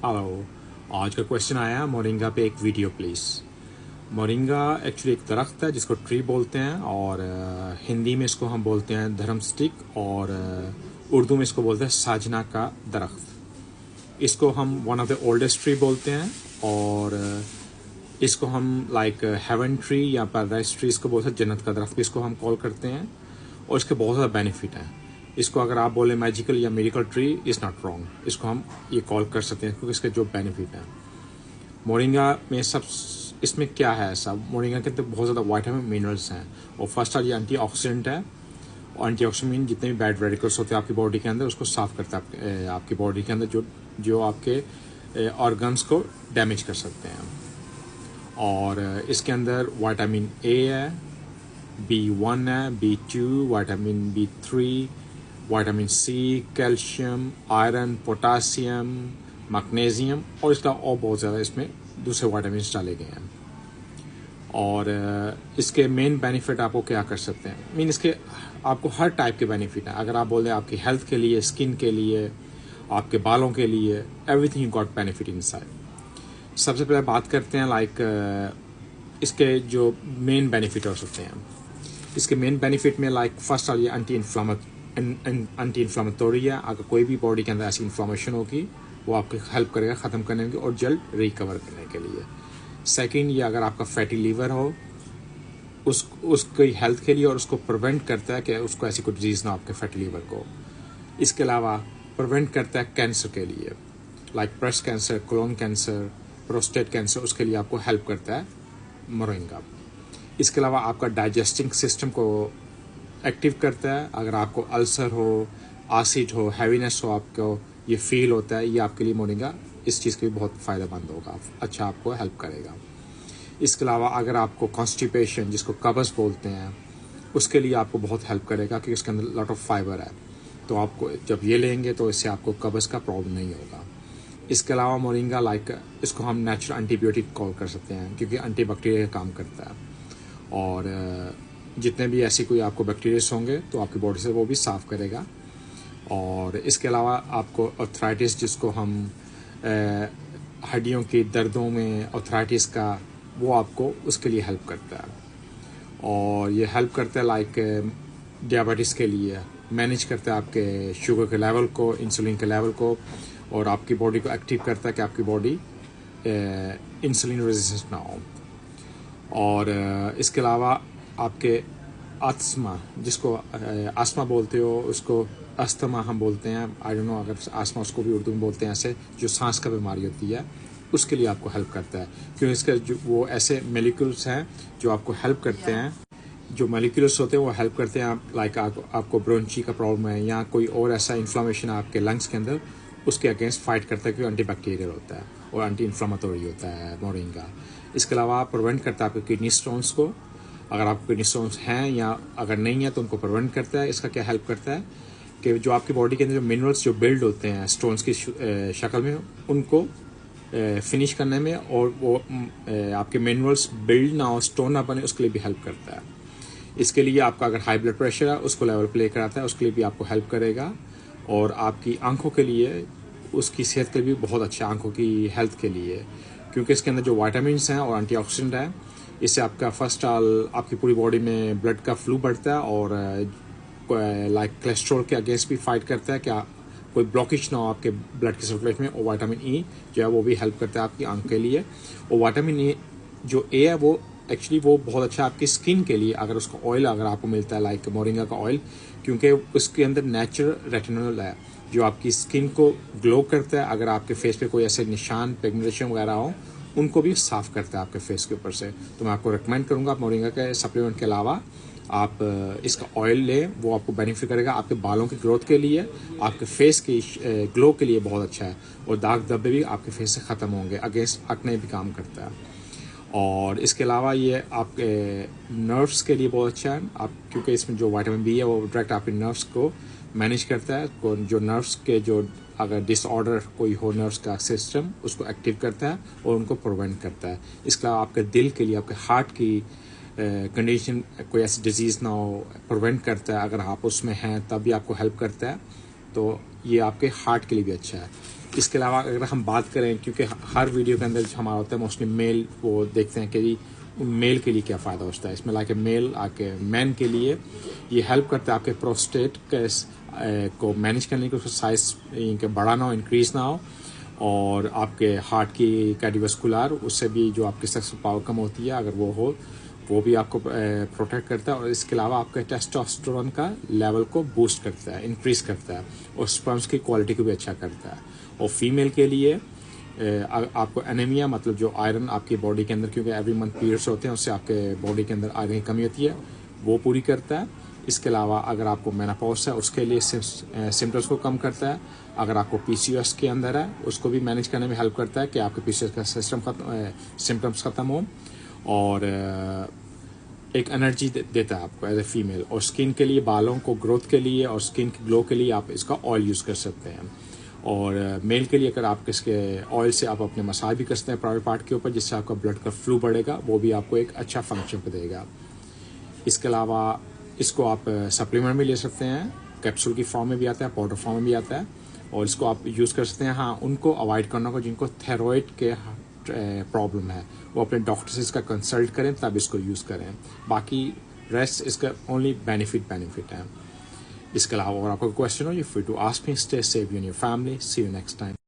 Hello, आज का question आया मोरिंगा पे एक वीडियो प्लीज़। मोरिंगा एक्चुअली एक दरख्त है जिसको ट्री बोलते हैं और हिंदी में इसको हम बोलते हैं धर्म स्टिक और उर्दू में इसको बोलते हैं साजना का दरख्त। इसको हम one of the oldest tree बोलते हैं और इसको हम लाइक हेवन ट्री या पैराडाइज ट्री इसको बोलते हैं, जन्नत का दरख्त भी इसको हम कॉल करते हैं और इसके बहुत ज़्यादा बेनिफिट हैं। इसको अगर आप बोले मैजिकल या medical tree is not wrong, इसको हम ये कॉल कर सकते हैं क्योंकि इसके जो बेनिफिट हैं। मोरिंगा में सब इसमें क्या है ऐसा, मोरिंगा के अंदर बहुत ज़्यादा वाइटामिन मिनरल्स हैं और फर्स्ट ये एंटीऑक्सीडेंट है और एंटीऑक्सीडेंट जितने भी बैड रेडिकल्स होते हैं आपकी बॉडी के अंदर उसको साफ करता है आपकी बॉडी के अंदर जो आपके ऑर्गन्स को डैमेज कर सकते हैं। और इसके अंदर विटामिन ए है, B1 है, B2, vitamin B3, vitamin C, calcium, iron, potassium, magnesium और इसका और बहुत ज़्यादा इसमें दूसरे विटामिन डाले गए हैं। और इसके मेन बेनिफिट आपको क्या कर सकते हैं, मीन इसके आपको हर टाइप के बेनिफिट हैं। अगर आप बोल रहे हैं आपकी हेल्थ के लिए, स्किन के लिए, आपके बालों के लिए, everything you got benefit inside. सबसे पहले बात करते हैं इसके जो मेन बेनिफिट हो सकते हैं। इसके मेन बेनिफिट में फर्स्ट ये एंटी इन्फ्लामेटोरी है। अगर कोई भी बॉडी के अंदर ऐसी इन्फ्लामेशन होगी वो आपको हेल्प करेगा ख़त्म करने के और जल्द रिकवर करने के लिए। सेकंड, ये अगर आपका फैटी लीवर हो उसकी हेल्थ के लिए और उसको प्रिवेंट करता है कि उसको ऐसी कोई डिजीज़ ना आपके फैटी लीवर को। इसके अलावा प्रिवेंट करता है कैंसर के लिए, like breast cancer, colon cancer, prostate cancer, उसके लिए आपको हेल्प करता है मोरिंगा। इसके अलावा आपका डाइजेस्टिंग सिस्टम को एक्टिव करता है। अगर आपको अल्सर हो, एसिड हो, हैवीनेस हो, आपको ये फील होता है, ये आपके लिए मोरिंगा इस चीज़ के लिए बहुत फ़ायदेमंद होगा, अच्छा आपको हेल्प करेगा। इसके अलावा अगर आपको कॉन्स्टिपेशन जिसको कब्ज़ बोलते हैं उसके लिए आपको बहुत हेल्प करेगा क्योंकि इसके अंदर लॉट ऑफ फाइबर है, तो आपको जब ये लेंगे तो इससे आपको कब्ज़ का प्रॉब्लम नहीं होगा। इसके अलावा मोरिंगा इसको हम नेचुरल एंटीबायोटिक कॉल कर सकते हैं क्योंकि एंटीबैक्टीरियल काम करता है और जितने भी ऐसे कोई आपको बैक्टीरियाज होंगे तो आपकी बॉडी से वो भी साफ़ करेगा। और इसके अलावा आपको आर्थराइटिस जिसको हम हड्डियों की दर्दों में आर्थराइटिस का, वो आपको उसके लिए हेल्प करता है। और ये हेल्प करता है डायबिटीज़ के लिए, मैनेज करता है आपके शुगर के लेवल को, इंसुलिन के लेवल को और आपकी बॉडी को एक्टिव करता है कि आपकी बॉडी इंसुलिन रेजिस्टेंट ना हो। और इसके अलावा आपके अस्थमा जिसको अस्थमा बोलते हो उसको अस्थमा हम बोलते हैं, आई डोंट नो अगर अस्थमा उसको भी उर्दू में बोलते हैं ऐसे, जो सांस का बीमारी होती है उसके लिए आपको हेल्प करता है क्योंकि इसके जो वो ऐसे मोलिक्यूल्स हैं जो आपको हेल्प करते हैं। जो मोलिक्यूल्स होते हैं वो हेल्प करते हैं आपको ब्रोंची का प्रॉब्लम है या कोई और ऐसा इन्फ्लामेशन है आपके लंग्स के अंदर, उसके अगेंस्ट फाइट करता है क्योंकि एंटीबैक्टीरियल होता है और एंटी इन्फ्लामेटोरी होता है मोरिंगा। इसके अलावा प्रिवेंट करता है आपके किडनी स्टोन्स को, अगर आपको किडनी स्टोन्स हैं या अगर नहीं है तो उनको प्रिवेंट करता है। इसका क्या हेल्प करता है कि जो आपकी बॉडी के अंदर जो मिनरल्स जो बिल्ड होते हैं स्टोन्स की शक्ल में उनको फिनिश करने में और वो आपके मिनरल्स बिल्ड ना हो, स्टोन ना बने, उसके लिए भी हेल्प करता है। इसके लिए आपका अगर हाई ब्लड प्रेशर है उसको लेवल पे लेकर आता है, उसके लिए भी आपको हेल्प करेगा। और आपकी आंखों के लिए, उसकी सेहत के लिए भी बहुत अच्छा, आंखों की हेल्थ के लिए, क्योंकि इसके अंदर जो विटामिन हैं और एंटीऑक्सीडेंट है, इससे आपका फर्स्ट ऑल आपकी पूरी बॉडी में ब्लड का फ्लू बढ़ता है और कोलेस्ट्रॉल के अगेंस्ट भी फाइट करता है, क्या कोई ब्लॉकेज ना हो आपके ब्लड के सर्कुलेशन में। और विटामिन ई जो है वो भी हेल्प करता है आपकी आंख के लिए। और विटामिन ई जो ए है वो एक्चुअली वो बहुत अच्छा है आपकी स्किन के लिए, अगर उसका ऑयल अगर आपको मिलता है लाइक मोरिंगा का ऑयल, क्योंकि उसके अंदर नेचुरल रेटिनॉल है जो आपकी स्किन को ग्लो करता है। अगर आपके फेस पे कोई ऐसे निशान, पिगमेंटेशन वगैरह हो, उनको भी साफ़ करता है आपके फेस के ऊपर से। तो मैं आपको रिकमेंड करूँगा आप मोरिंगा के सप्लीमेंट के अलावा आप इसका ऑयल लें, वो आपको बेनिफिट करेगा आपके बालों की ग्रोथ के लिए, आपके फेस की ग्लो के लिए बहुत अच्छा है और दाग धब्बे भी आपके फेस से ख़त्म होंगे, अगेंस्ट एक्ने भी काम करता है। और इसके अलावा ये आपके नर्व्स के लिए बहुत अच्छा है, आप क्योंकि इसमें जो विटामिन बी है वो डायरेक्ट आपके नर्व्स को मैनेज करता है। जो नर्व्स के जो अगर डिसऑर्डर कोई हो नर्व्स का सिस्टम, उसको एक्टिव करता है और उनको प्रिवेंट करता है। इसके अलावा आपके दिल के लिए, आपके हार्ट की कंडीशन, कोई ऐसी डिजीज़ ना हो, प्रिवेंट करता है। अगर आप उसमें हैं तब भी आपको हेल्प करता है, तो ये आपके हार्ट के लिए भी अच्छा है। اس کے علاوہ اگر ہم بات کریں، کیونکہ ہر ویڈیو کے اندر جو ہمارا ہوتا ہے موسٹلی میل وہ دیکھتے ہیں کہ میل کے لیے کیا فائدہ ہوتا ہے. اس میں لائک میل کے مین کے لیے یہ ہیلپ کرتا ہے آپ کے پروسٹیٹ کو مینیج کرنے کی، اس کا سائز بڑا نہ ہو، انکریز نہ ہو، اور آپ کے ہارٹ کی کارڈیوواسکولار اس سے بھی جو آپ کی سیکس پاور کم ہوتی ہے اگر وہ ہو، وہ بھی آپ کو پروٹیکٹ کرتا ہے. اور اس کے علاوہ آپ کے ٹیسٹوسٹیرون کا لیول کو بوسٹ کرتا ہے، انکریز کرتا ہے، اور سپرمس کی کوالٹی کو بھی اچھا کرتا ہے. اور فیمیل کے لیے آپ کو انیمیا، مطلب جو آئرن آپ کی باڈی کے اندر، کیونکہ ایوری منتھ پیریڈس ہوتے ہیں، اس سے آپ کے باڈی کے اندر آئرن کی کمی ہوتی ہے، وہ پوری کرتا ہے. اس کے علاوہ اگر آپ کو میناپوز ہے اس کے لیے سمٹمس کو کم کرتا ہے. اگر آپ کو پی سی او ایس کے اندر ہے اس کو بھی مینیج کرنے میں ہیلپ کرتا ہے کہ آپ کے پی سی او ایس کا سمٹمس ختم ہوں، اور ایک انرجی دیتا ہے آپ کو ایز اے فیمیل. اور اسکن کے لیے، بالوں کو گروتھ کے لیے اور اسکن کی گلو کے لیے آپ اس کا آئل یوز کر سکتے ہیں. اور میل کے لیے اگر آپ اس کے آئل سے آپ اپنے مساج بھی کر سکتے ہیں پرائیویٹ پارٹ کے اوپر، جس سے آپ کا بلڈ کا فلو بڑھے گا، وہ بھی آپ کو ایک اچھا فنکشن دے گا. اس کے علاوہ اس کو آپ سپلیمنٹ بھی لے سکتے ہیں، کیپسول کی فارم میں بھی آتا ہے، پاؤڈر فارم میں بھی آتا ہے، اور اس کو آپ یوز کر سکتے ہیں. ہاں، ان کو اوائڈ کرنا ہوگا جن کو تھائرائڈ کے پرابلم ہے، وہ اپنے ڈاکٹر سے اس کا کنسلٹ کریں تب اس کو یوز کریں. باقی ریسٹ اس کا اونلی بینیفٹ ہے. اس کے علاوہ اگر آپ کو کوشچن ہو، you free to ask me. Stay safe you and your family. See you next time.